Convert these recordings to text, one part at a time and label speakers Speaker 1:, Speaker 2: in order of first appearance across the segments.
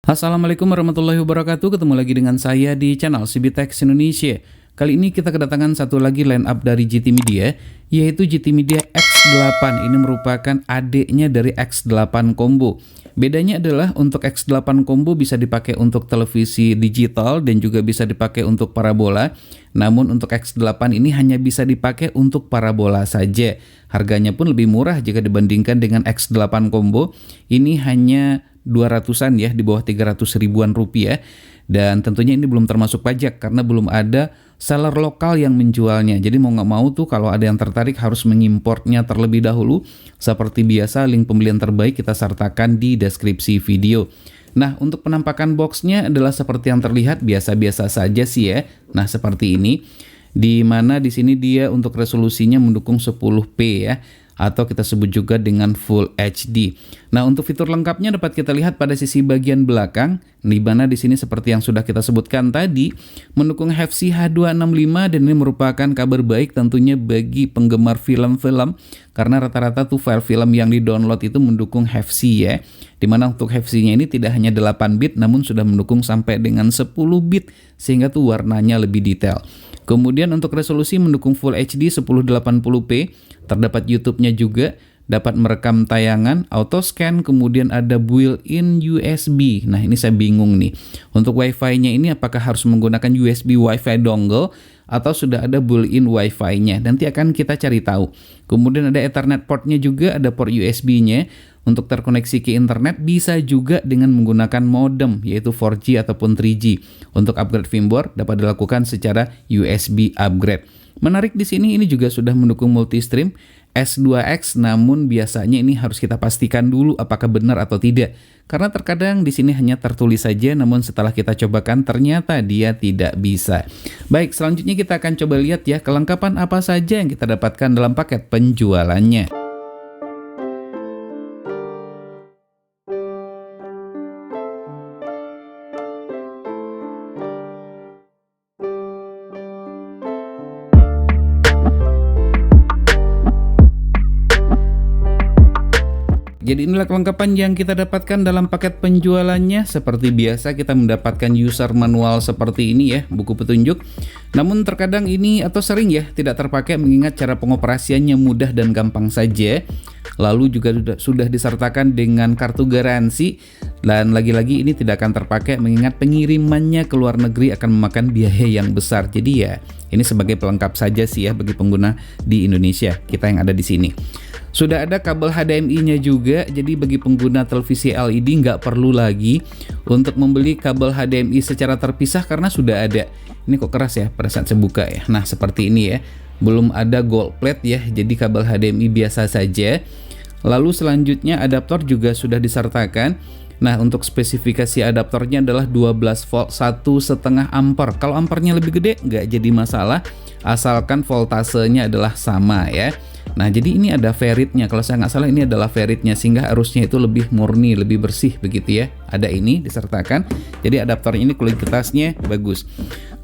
Speaker 1: Assalamualaikum warahmatullahi wabarakatuh. Ketemu lagi dengan saya di channel CBTech Indonesia. Kali ini kita kedatangan satu lagi line up dari GT Media, yaitu GT Media X8. Ini merupakan adiknya dari X8 Combo. Bedanya adalah untuk X8 Combo bisa dipakai untuk televisi digital dan juga bisa dipakai untuk parabola. Namun untuk X8 ini hanya bisa dipakai untuk parabola saja. Harganya pun lebih murah jika dibandingkan dengan X8 Combo. Ini hanya 200-an ya, di bawah 300 ribuan rupiah. Dan tentunya ini belum termasuk pajak karena belum ada seller lokal yang menjualnya. Jadi mau nggak mau tuh kalau ada yang tertarik harus mengimportnya terlebih dahulu. Seperti biasa link pembelian terbaik kita sertakan di deskripsi video. Nah, untuk penampakan boxnya adalah seperti yang terlihat, biasa-biasa saja sih ya. Nah, seperti ini. Di mana di sini dia untuk resolusinya mendukung 10p ya, atau kita sebut juga dengan Full HD. Nah, untuk fitur lengkapnya dapat kita lihat pada sisi bagian belakang, di mana di sini seperti yang sudah kita sebutkan tadi, mendukung HEVC H265, dan ini merupakan kabar baik tentunya bagi penggemar film-film, karena rata-rata tuh file film yang di-download itu mendukung HEVC ya. Dimana untuk HEVC-nya ini tidak hanya 8 bit, namun sudah mendukung sampai dengan 10 bit, sehingga tuh warnanya lebih detail. Kemudian untuk resolusi mendukung Full HD 1080p, terdapat YouTube-nya juga, dapat merekam tayangan, auto scan, kemudian ada built-in USB. Nah, ini saya bingung nih. Untuk Wi-Fi-nya ini apakah harus menggunakan USB Wi-Fi dongle atau sudah ada built-in Wi-Fi-nya? Nanti akan kita cari tahu. Kemudian ada Ethernet port-nya juga, ada port USB-nya. Untuk terkoneksi ke internet bisa juga dengan menggunakan modem, yaitu 4G ataupun 3G. Untuk upgrade firmware dapat dilakukan secara USB upgrade. Menarik di sini ini juga sudah mendukung multi-stream S2X, namun biasanya ini harus kita pastikan dulu apakah benar atau tidak. Karena terkadang di sini hanya tertulis saja, namun setelah kita cobakan ternyata dia tidak bisa. Baik, selanjutnya kita akan coba lihat ya kelengkapan apa saja yang kita dapatkan dalam paket penjualannya. Jadi inilah kelengkapan yang kita dapatkan dalam paket penjualannya. Seperti biasa kita mendapatkan user manual seperti ini ya, buku petunjuk. Namun terkadang ini atau sering ya tidak terpakai mengingat cara pengoperasiannya mudah dan gampang saja. Lalu juga sudah disertakan dengan kartu garansi. Dan lagi-lagi ini tidak akan terpakai mengingat pengirimannya ke luar negeri akan memakan biaya yang besar. Jadi ya ini sebagai pelengkap saja sih ya bagi pengguna di Indonesia, kita yang ada di sini. Sudah ada kabel HDMI-nya juga, jadi bagi pengguna televisi LED nggak perlu lagi untuk membeli kabel HDMI secara terpisah karena sudah ada. Ini kok keras ya pada saat saya buka ya. Nah, seperti ini ya. Belum ada gold plate ya, jadi kabel HDMI biasa saja. Lalu selanjutnya adaptor juga sudah disertakan. Nah, untuk spesifikasi adaptornya adalah 12 volt 1,5 ampere. Kalau ampernya lebih gede nggak jadi masalah, asalkan voltasenya adalah sama ya. Nah, jadi ini ada ferritnya. Kalau saya nggak salah ini adalah ferritnya, sehingga arusnya itu lebih murni, lebih bersih begitu ya. Ada ini disertakan. Jadi adaptornya ini kualitasnya bagus.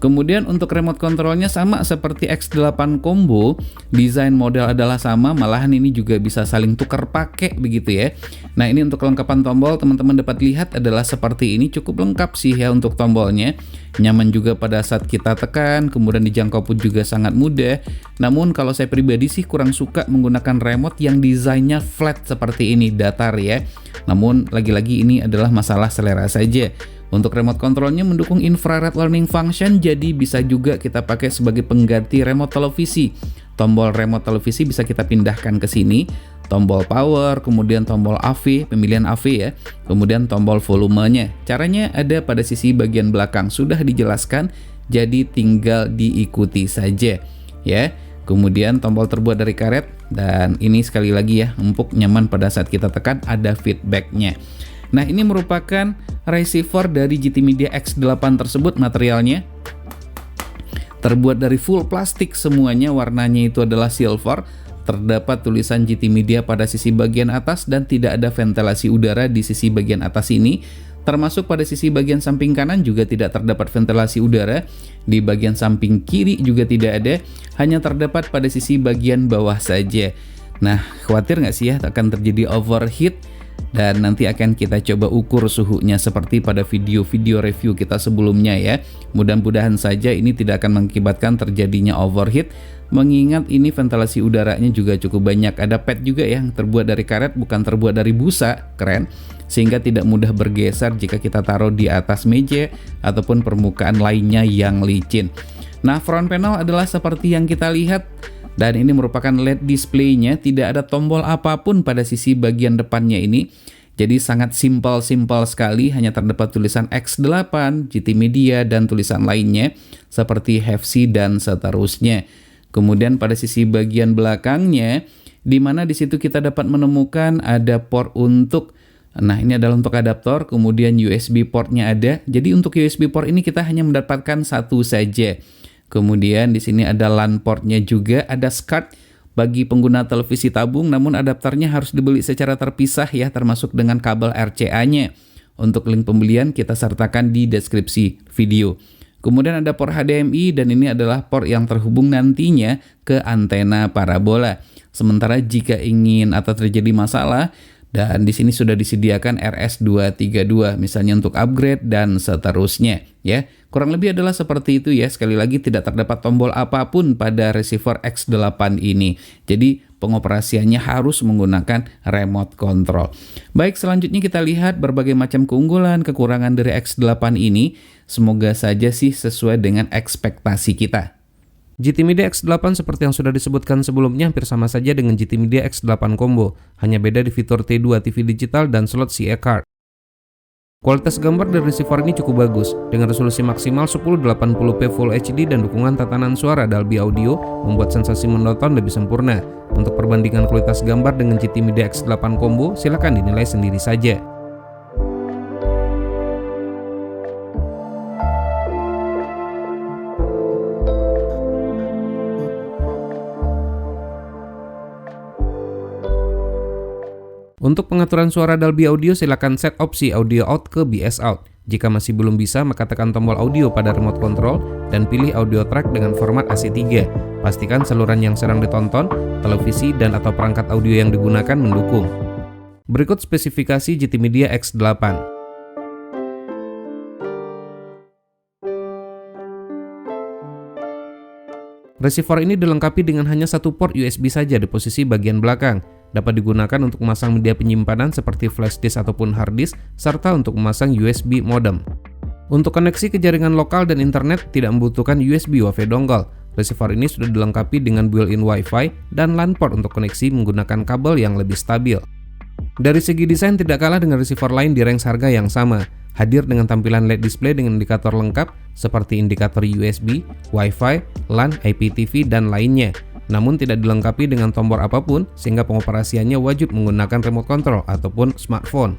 Speaker 1: Kemudian untuk remote controlnya sama seperti X8 Combo, desain model adalah sama, malahan ini juga bisa saling tukar pakai begitu ya. Nah, ini untuk kelengkapan tombol teman-teman dapat lihat adalah seperti ini, cukup lengkap sih ya untuk tombolnya. Nyaman juga pada saat kita tekan, kemudian dijangkau pun juga sangat mudah. Namun kalau saya pribadi sih kurang suka menggunakan remote yang desainnya flat seperti ini, datar ya. Namun lagi-lagi ini adalah masalah selera saja. Untuk remote controlnya mendukung infrared learning function, jadi bisa juga kita pakai sebagai pengganti remote televisi. Tombol remote televisi bisa kita pindahkan ke sini, tombol power, kemudian tombol AV, pemilihan AV ya, kemudian tombol volumenya. Caranya ada pada sisi bagian belakang, sudah dijelaskan, jadi tinggal diikuti saja ya. Kemudian tombol terbuat dari karet, dan ini sekali lagi ya, empuk, nyaman pada saat kita tekan, ada feedbacknya. Nah, ini merupakan receiver dari GT Media X8 tersebut. Materialnya terbuat dari full plastik semuanya, warnanya itu adalah silver. Terdapat tulisan GT Media pada sisi bagian atas dan tidak ada ventilasi udara di sisi bagian atas ini. Termasuk pada sisi bagian samping kanan juga tidak terdapat ventilasi udara. Di bagian samping kiri juga tidak ada, hanya terdapat pada sisi bagian bawah saja. Nah, khawatir nggak sih ya akan terjadi overheat? dan nanti akan kita coba ukur suhunya seperti pada video-video review kita sebelumnya ya. Mudah-mudahan saja ini tidak akan mengakibatkan terjadinya overheat, mengingat ini ventilasi udaranya juga cukup banyak. Ada pad juga ya, yang terbuat dari karet, bukan terbuat dari busa, keren, sehingga tidak mudah bergeser jika kita taruh di atas meja ataupun permukaan lainnya yang licin. Nah, front panel adalah seperti yang kita lihat, dan ini merupakan LED display-nya, tidak ada tombol apapun pada sisi bagian depannya ini. Jadi sangat simpel sekali, hanya terdapat tulisan X8, GT Media, dan tulisan lainnya seperti HFC dan seterusnya. Kemudian pada sisi bagian belakangnya, di mana di situ kita dapat menemukan ada port untuk, nah ini adalah untuk adaptor, kemudian USB portnya ada. Jadi untuk USB port ini kita hanya mendapatkan satu saja. Kemudian di sini ada LAN portnya juga, ada SCART bagi pengguna televisi tabung, namun adaptornya harus dibeli secara terpisah ya, termasuk dengan kabel RCA-nya. Untuk link pembelian kita sertakan di deskripsi video. Kemudian ada port HDMI, dan ini adalah port yang terhubung nantinya ke antena parabola. Sementara jika ingin atau terjadi masalah, dan di sini sudah disediakan RS232 misalnya untuk upgrade dan seterusnya ya. Kurang lebih adalah seperti itu ya. Sekali lagi tidak terdapat tombol apapun pada receiver X8 ini. Jadi pengoperasiannya harus menggunakan remote control. Baik, selanjutnya kita lihat berbagai macam keunggulan, kekurangan dari X8 ini. Semoga saja sih sesuai dengan ekspektasi kita. GT Media X8 seperti yang sudah disebutkan sebelumnya hampir sama saja dengan GT Media X8 Combo, hanya beda di fitur T2 TV digital dan slot CA card. Kualitas gambar dari receiver ini cukup bagus, dengan resolusi maksimal 1080p Full HD dan dukungan tatanan suara Dolby Audio membuat sensasi menonton lebih sempurna. Untuk perbandingan kualitas gambar dengan GT Media X8 Combo, silakan dinilai sendiri saja. Untuk pengaturan suara Dolby Audio, silakan set opsi audio out ke BS out. Jika masih belum bisa, maka tekan tombol audio pada remote control dan pilih audio track dengan format AC3. Pastikan saluran yang sedang ditonton, televisi dan atau perangkat audio yang digunakan mendukung. Berikut spesifikasi GT Media X8. Receiver ini dilengkapi dengan hanya satu port USB saja di posisi bagian belakang. Dapat digunakan untuk memasang media penyimpanan seperti flash disk ataupun hard disk, serta untuk memasang USB modem. Untuk koneksi ke jaringan lokal dan internet tidak membutuhkan USB WiFi dongle. Receiver ini sudah dilengkapi dengan built-in Wi-Fi dan LAN port untuk koneksi menggunakan kabel yang lebih stabil. Dari segi desain tidak kalah dengan receiver lain di range harga yang sama. Hadir dengan tampilan LED display dengan indikator lengkap seperti indikator USB, Wi-Fi, LAN, IPTV, dan lainnya. Namun tidak dilengkapi dengan tombol apapun sehingga pengoperasiannya wajib menggunakan remote control ataupun smartphone.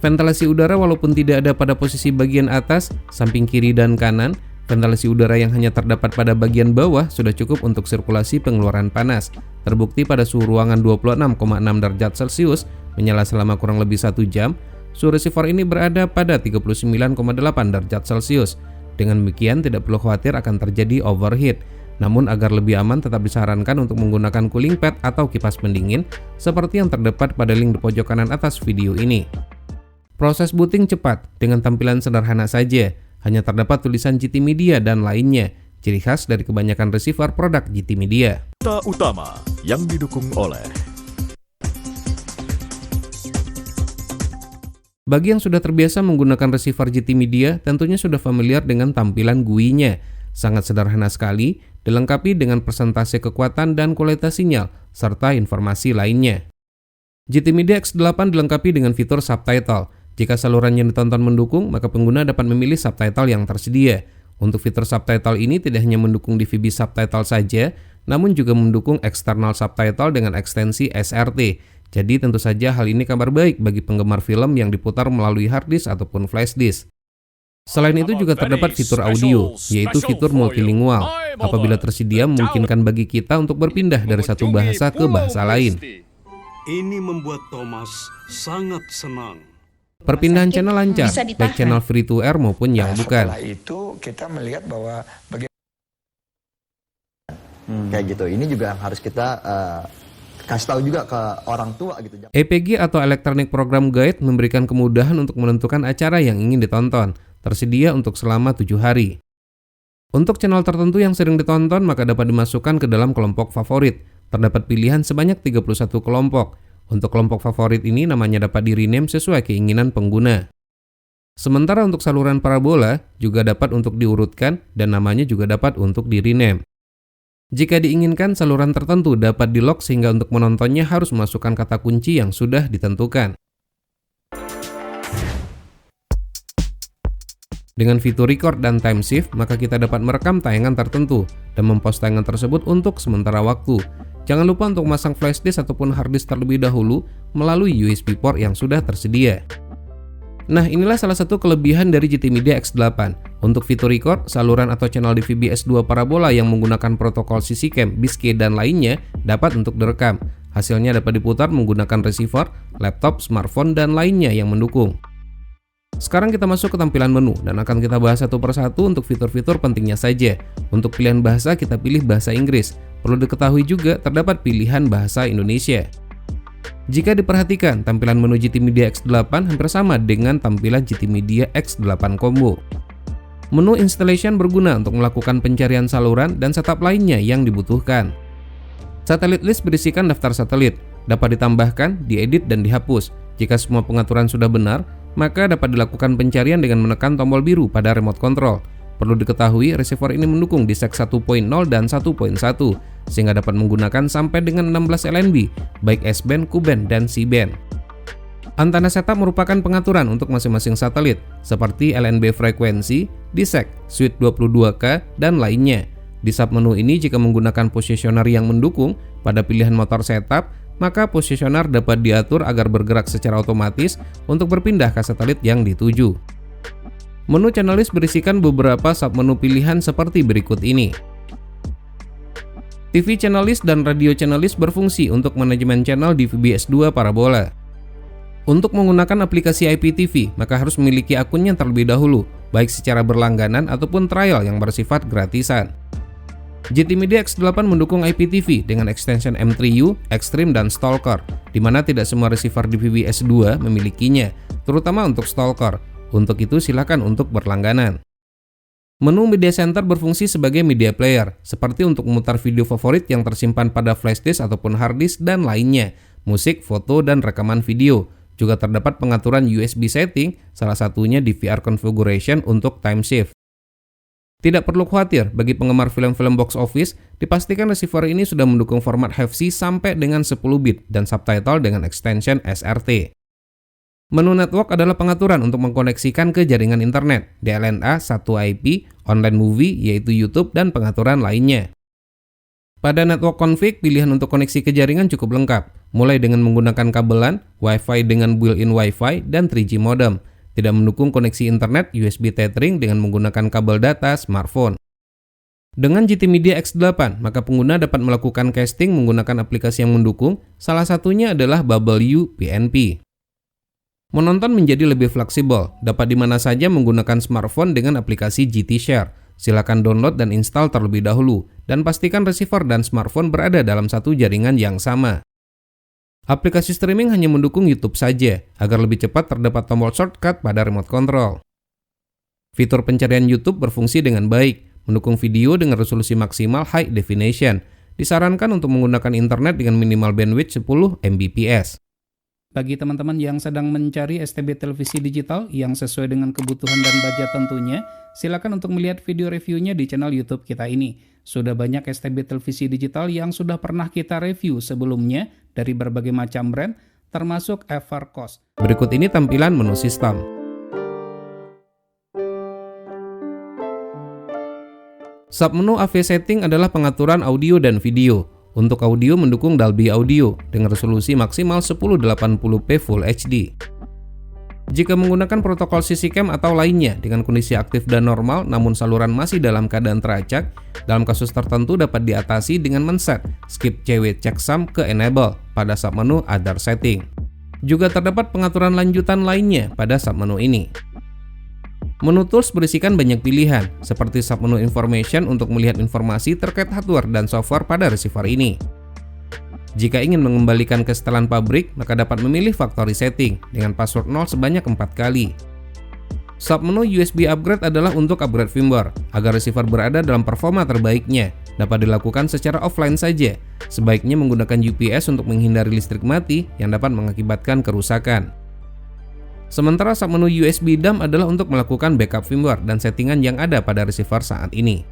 Speaker 1: Ventilasi udara walaupun tidak ada pada posisi bagian atas, samping kiri dan kanan, ventilasi udara yang hanya terdapat pada bagian bawah sudah cukup untuk sirkulasi pengeluaran panas. Terbukti pada suhu ruangan 26,6 derajat Celcius menyala selama kurang lebih 1 jam, suhu receiver ini berada pada 39,8 derajat Celcius. Dengan demikian tidak perlu khawatir akan terjadi overheat. Namun agar lebih aman tetap disarankan untuk menggunakan cooling pad atau kipas pendingin seperti yang terdapat pada link di pojok kanan atas video ini. Proses booting cepat dengan tampilan sederhana saja, hanya terdapat tulisan GT Media dan lainnya, ciri khas dari kebanyakan receiver produk GT Media.
Speaker 2: Berita utama yang didukung oleh
Speaker 1: Bagi yang sudah terbiasa menggunakan receiver GT Media, tentunya sudah familiar dengan tampilan GUI-nya. Sangat sederhana sekali, dilengkapi dengan persentase kekuatan dan kualitas sinyal, serta informasi lainnya. GT Media X8 dilengkapi dengan fitur subtitle. Jika saluran yang ditonton mendukung, maka pengguna dapat memilih subtitle yang tersedia. Untuk fitur subtitle ini tidak hanya mendukung DVB subtitle saja, namun juga mendukung external subtitle dengan ekstensi SRT. Jadi tentu saja hal ini kabar baik bagi penggemar film yang diputar melalui hard disk ataupun flash disk. Selain itu juga terdapat fitur audio, yaitu fitur multilingual. Apabila tersedia, memungkinkan bagi kita untuk berpindah dari satu bahasa ke bahasa lain.
Speaker 3: Ini membuat Thomas sangat senang.
Speaker 1: Perpindahan channel lancar, baik channel free to air maupun yang bukan.
Speaker 4: Setelah itu kita melihat bahwa kayak gitu. Ini juga harus kita
Speaker 5: kasih tahu juga ke orang tua gitu.
Speaker 6: EPG atau Electronic Program Guide memberikan kemudahan untuk menentukan acara yang ingin ditonton, tersedia untuk selama 7 hari. Untuk channel tertentu yang sering ditonton maka dapat dimasukkan ke dalam kelompok favorit. Terdapat pilihan sebanyak 31 kelompok. Untuk kelompok favorit ini namanya dapat di-rename sesuai keinginan pengguna. Sementara untuk saluran parabola juga dapat untuk diurutkan dan namanya juga dapat untuk di-rename. Jika diinginkan saluran tertentu dapat di-lock sehingga untuk menontonnya harus memasukkan kata kunci yang sudah ditentukan. Dengan fitur record dan time shift, maka kita dapat merekam tayangan tertentu dan mempost tayangan tersebut untuk sementara waktu. Jangan lupa untuk memasang flash disk ataupun hard disk terlebih dahulu melalui USB port yang sudah tersedia. Nah, inilah salah satu kelebihan dari GT Media X8. Untuk fitur record, saluran atau channel DVB S2 parabola yang menggunakan protokol CC-Cam, BISK, dan lainnya dapat untuk direkam. Hasilnya dapat diputar menggunakan receiver, laptop, smartphone, dan lainnya yang mendukung. Sekarang kita masuk ke tampilan menu dan akan kita bahas satu persatu untuk fitur-fitur pentingnya saja. Untuk pilihan bahasa kita pilih bahasa Inggris. Perlu diketahui juga terdapat pilihan bahasa Indonesia. Jika diperhatikan, tampilan menu GT Media X8 hampir sama dengan tampilan GT Media X8 Combo. Menu installation berguna untuk melakukan pencarian saluran dan setup lainnya yang dibutuhkan. Satellite list berisikan daftar satelit, dapat ditambahkan, diedit, dan dihapus. Jika semua pengaturan sudah benar, maka dapat dilakukan pencarian dengan menekan tombol biru pada remote control. Perlu diketahui, receiver ini mendukung DSEC 1.0 dan 1.1, sehingga dapat menggunakan sampai dengan 16 LNB, baik S-band, Q-band, dan C-band. Antena setup merupakan pengaturan untuk masing-masing satelit, seperti LNB frekuensi, DSEC, Switch 22K, dan lainnya. Di submenu ini, jika menggunakan positioner yang mendukung pada pilihan motor setup, maka positioner dapat diatur agar bergerak secara otomatis untuk berpindah ke satelit yang dituju. Menu channel list berisikan beberapa submenu pilihan seperti berikut ini. TV channel list dan radio channel list berfungsi untuk manajemen channel DVB S2 parabola. Untuk menggunakan aplikasi IPTV, maka harus memiliki akunnya terlebih dahulu, baik secara berlangganan ataupun trial yang bersifat gratisan. GT Media X8 mendukung IPTV dengan extension M3U, Extreme, dan Stalker, di mana tidak semua receiver DVB S2 memilikinya, terutama untuk Stalker. Untuk itu silakan untuk berlangganan. Menu Media Center berfungsi sebagai media player, seperti untuk memutar video favorit yang tersimpan pada flash disk ataupun hard disk dan lainnya, musik, foto, dan rekaman video. Juga terdapat pengaturan USB setting, salah satunya DVR configuration untuk time shift. Tidak perlu khawatir, bagi penggemar film-film box office, dipastikan receiver ini sudah mendukung format HEVC sampai dengan 10 bit dan subtitle dengan extension SRT. Menu network adalah pengaturan untuk mengkoneksikan ke jaringan internet, DLNA, 1IP, online movie yaitu YouTube, dan pengaturan lainnya. Pada network config, pilihan untuk koneksi ke jaringan cukup lengkap, mulai dengan menggunakan kabelan, Wi-Fi dengan built-in Wi-Fi, dan 3G modem. Tidak mendukung koneksi internet USB tethering dengan menggunakan kabel data smartphone. Dengan GT Media X8, maka pengguna dapat melakukan casting menggunakan aplikasi yang mendukung, salah satunya adalah Babel PNP. Menonton menjadi lebih fleksibel, dapat di mana saja menggunakan smartphone dengan aplikasi GT Share. Silakan download dan install terlebih dahulu, dan pastikan receiver dan smartphone berada dalam satu jaringan yang sama. Aplikasi streaming hanya mendukung YouTube saja, agar lebih cepat terdapat tombol shortcut pada remote control. Fitur pencarian YouTube berfungsi dengan baik, mendukung video dengan resolusi maksimal high definition. Disarankan untuk menggunakan internet dengan minimal bandwidth 10 Mbps.
Speaker 1: Bagi teman-teman yang sedang mencari STB televisi digital yang sesuai dengan kebutuhan dan budget tentunya, silakan untuk melihat video reviewnya di channel YouTube kita ini. Sudah banyak STB televisi digital yang sudah pernah kita review sebelumnya dari berbagai macam brand, termasuk Evercost.
Speaker 6: Berikut ini tampilan menu sistem. Submenu AV setting adalah pengaturan audio dan video. Untuk audio mendukung Dolby Audio dengan resolusi maksimal 1080p Full HD. Jika menggunakan protokol CC-Cam atau lainnya dengan kondisi aktif dan normal namun saluran masih dalam keadaan teracak, dalam kasus tertentu dapat diatasi dengan men-set skip CW checksum ke enable pada submenu other setting. Juga terdapat pengaturan lanjutan lainnya pada submenu ini. Menu tools berisikan banyak pilihan, seperti submenu information untuk melihat informasi terkait hardware dan software pada receiver ini. Jika ingin mengembalikan ke setelan pabrik, maka dapat memilih factory setting dengan password 0 sebanyak 4 kali. Submenu USB upgrade adalah untuk upgrade firmware agar receiver berada dalam performa terbaiknya. Dapat dilakukan secara offline saja. Sebaiknya menggunakan UPS untuk menghindari listrik mati yang dapat mengakibatkan kerusakan. Sementara submenu USB dump adalah untuk melakukan backup firmware dan settingan yang ada pada receiver saat ini.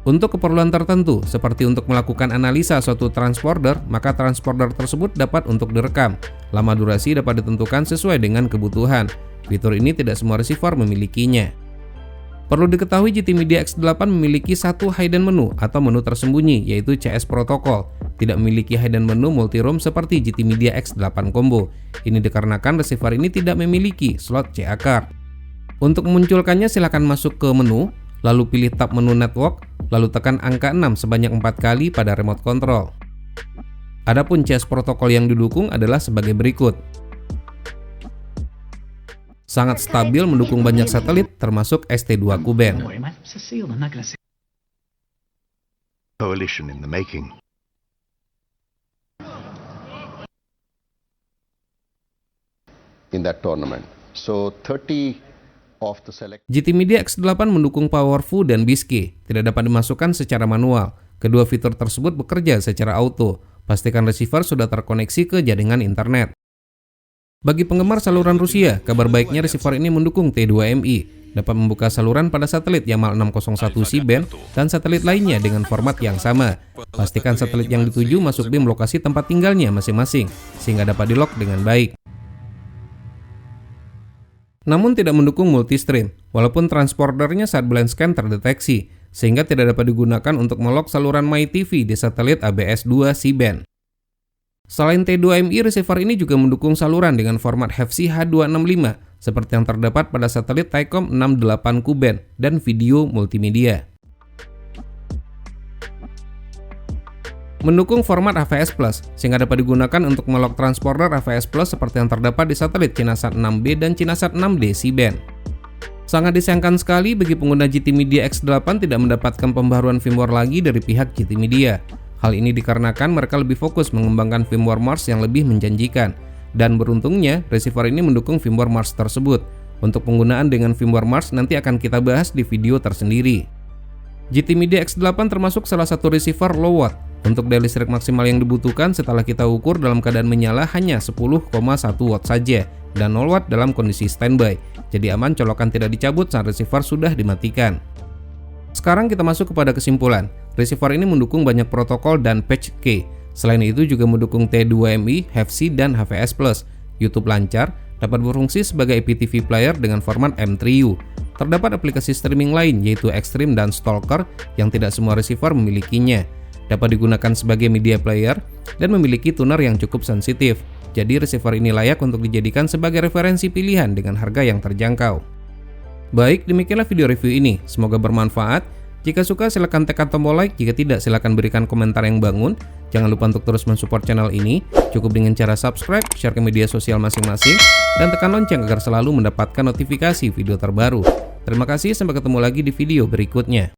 Speaker 6: Untuk keperluan tertentu, seperti untuk melakukan analisa suatu transponder, maka transponder tersebut dapat untuk direkam. Lama durasi dapat ditentukan sesuai dengan kebutuhan. Fitur ini tidak semua receiver memilikinya. Perlu diketahui GT Media X8 memiliki satu hidden menu atau menu tersembunyi, yaitu CS Protocol. Tidak memiliki hidden menu multi-room seperti GT Media X8 Combo. Ini dikarenakan receiver ini tidak memiliki slot CA card. Untuk memunculkannya silakan masuk ke menu, lalu pilih tab menu network, lalu tekan angka 6 sebanyak 4 kali pada remote control. Adapun CS Protocol yang didukung adalah sebagai berikut. Sangat stabil, mendukung banyak satelit termasuk ST2 Ku-band.
Speaker 7: Coalition in the making.
Speaker 5: In that tournament. So 30 of the select.
Speaker 6: GT Media X8 mendukung PowerView dan BIS-Key, tidak dapat dimasukkan secara manual. Kedua fitur tersebut bekerja secara auto. Pastikan receiver sudah terkoneksi ke jaringan internet. Bagi penggemar saluran Rusia, kabar baiknya receiver ini mendukung T2MI, dapat membuka saluran pada satelit Yamal 601 C-band dan satelit lainnya dengan format yang sama. Pastikan satelit yang dituju masuk BIM lokasi tempat tinggalnya masing-masing, sehingga dapat di-lock dengan baik. Namun tidak mendukung multistream, walaupun transpondernya saat blend scan terdeteksi, sehingga tidak dapat digunakan untuk melock saluran MyTV di satelit ABS-2 C-band. Selain T2MI, receiver ini juga mendukung saluran dengan format HEVC H265, seperti yang terdapat pada satelit Thaicom 68 Ku-band dan video multimedia. Mendukung format HVS Plus, sehingga dapat digunakan untuk melock transponder HVS Plus seperti yang terdapat di satelit Cinasat 6B dan Cinasat 6D C-band. Sangat disayangkan sekali bagi pengguna GT Media X8 tidak mendapatkan pembaruan firmware lagi dari pihak GT Media. Hal ini dikarenakan mereka lebih fokus mengembangkan firmware Mars yang lebih menjanjikan. Dan beruntungnya, receiver ini mendukung firmware Mars tersebut. Untuk penggunaan dengan firmware Mars nanti akan kita bahas di video tersendiri. GT Media X8 termasuk salah satu receiver low watt. Untuk daya listrik maksimal yang dibutuhkan setelah kita ukur dalam keadaan menyala hanya 10,1 watt saja dan 0 watt dalam kondisi standby. Jadi aman, colokan tidak dicabut saat receiver sudah dimatikan. Sekarang kita masuk kepada kesimpulan. Receiver ini mendukung banyak protokol dan patch key. Selain itu juga mendukung T2MI, HEVC, dan HVS Plus. YouTube lancar, dapat berfungsi sebagai IPTV player dengan format M3U. Terdapat aplikasi streaming lain yaitu Extreme dan Stalker yang tidak semua receiver memilikinya. Dapat digunakan sebagai media player dan memiliki tuner yang cukup sensitif. Jadi receiver ini layak untuk dijadikan sebagai referensi pilihan dengan harga yang terjangkau. Baik, demikianlah video review ini. Semoga bermanfaat. Jika suka silahkan tekan tombol like, jika tidak silahkan berikan komentar yang bangun. Jangan lupa untuk terus mensupport channel ini. Cukup dengan cara subscribe, share ke media sosial masing-masing, dan tekan lonceng agar selalu mendapatkan notifikasi video terbaru. Terima kasih, sampai ketemu lagi di video berikutnya.